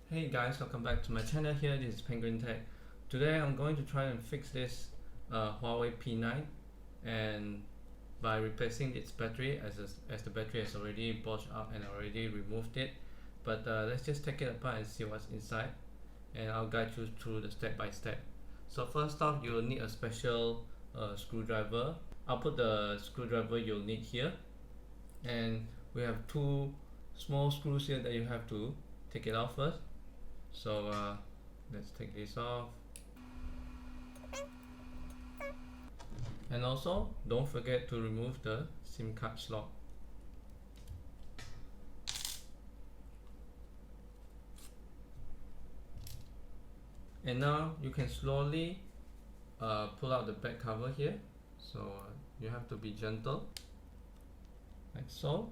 Hey guys, welcome back to my channel here. This is Penguin Tech. Today I'm going to try and fix this Huawei P9, and by replacing its battery as the battery has already bulged out and already removed it. But let's just take it apart and see what's inside, and I'll guide you through the step by step. So first off, you'll need a special screwdriver. I'll put the screwdriver you'll need here, and we have two small screws here that you have to take it out first. So let's take this off, and also don't forget to remove the SIM card slot. And now you can slowly pull out the back cover here. So you have to be gentle, like so.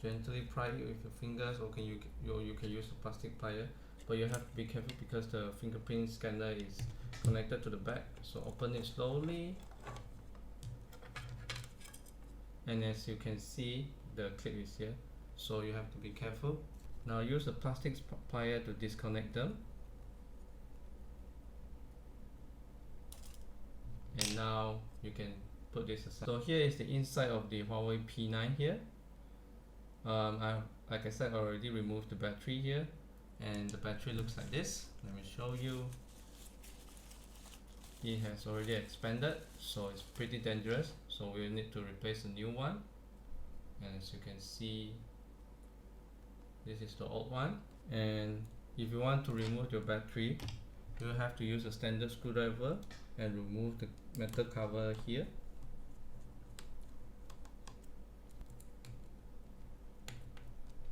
Gently pry it with your fingers, or you can use a plastic plier, but you have to be careful because the fingerprint scanner is connected to the back. So open it slowly, and as you can see, the clip is here, so you have to be careful. Now use a plastic plier to disconnect them, and now you can put this aside. So here is the inside of the Huawei P9 here. Like I said, I already removed the battery here, and the battery looks like this. Let me show you. It has already expanded, so it's pretty dangerous, so we'll need to replace a new one. And as you can see, this is the old one. And if you want to remove your battery, you have to use a standard screwdriver and remove the metal cover here.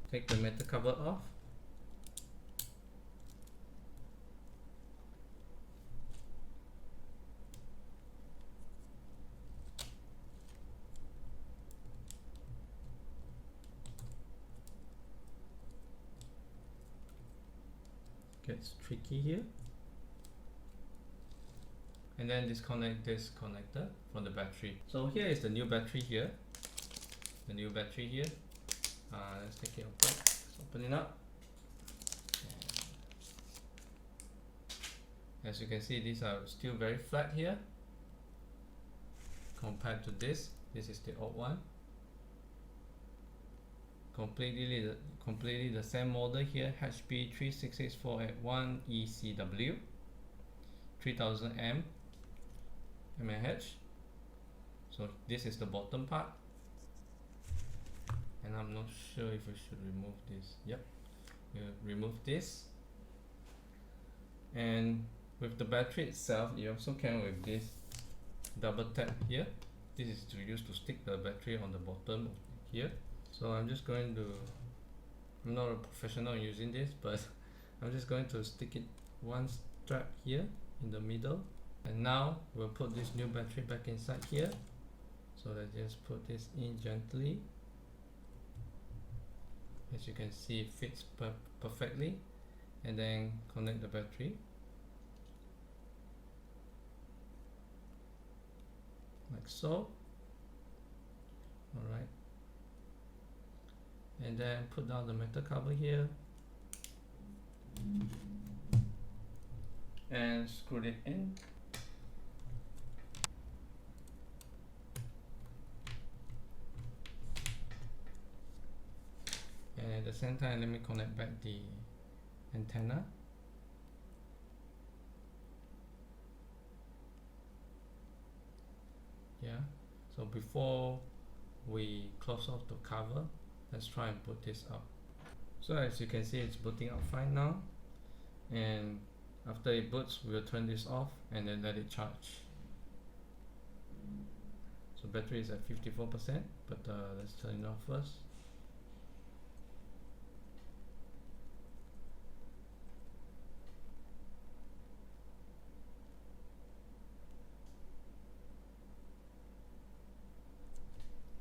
Take the metal cover off. Gets tricky here. And then disconnect this connector from the battery. So here is the new battery here. The new battery here. Let's take it apart. Let's open it up. As you can see, these are still very flat here compared to this. This is the old one. Completely the same model here. HP 36648 ECW, 3000 mAh. So this is the bottom part. And I'm not sure if we should remove this. Yep, we'll remove this. And with the battery itself, you also can with this double tap here. This is to use to stick the battery on the bottom here. So I'm not a professional in using this, but I'm just going to stick it one strap here in the middle. And now we'll put this new battery back inside here. So let's just put this in gently. As you can see, it fits perfectly, and then connect the battery like so. Alright, and then put down the metal cover here and screw it in. And at the same time, let me connect back the antenna. Yeah, so before we close off the cover, let's try and put this up. So as you can see, it's booting up fine now, and after it boots, we'll turn this off and then let it charge. So battery is at 54%, but let's turn it off first.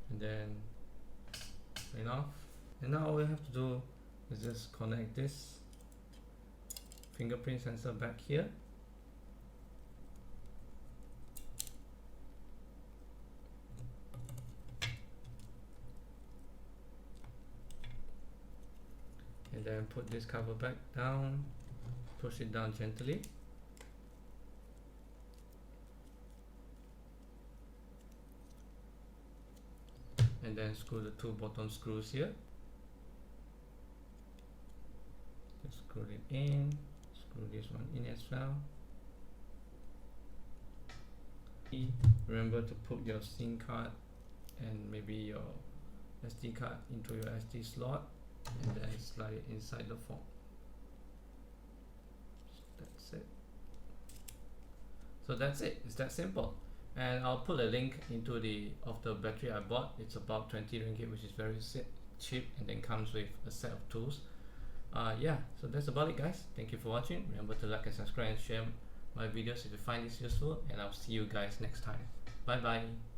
And then turn off. And now all we have to do is just connect this fingerprint sensor back here. and then and put this cover back down, push it down gently. And then screw the two bottom screws here. Just screw it in, screw this one in as well. Remember to put your SIM card and maybe your SD card into your SD slot, and then slide it inside the phone. That's it. So that's it. It's that simple. And I'll put a link into the battery I bought. It's about 20 ringgit, which is very cheap, and then comes with a set of tools. Yeah, so that's about it, guys. Thank you for watching. Remember to like and subscribe and share my videos if you find this useful, and I'll see you guys next time. Bye bye.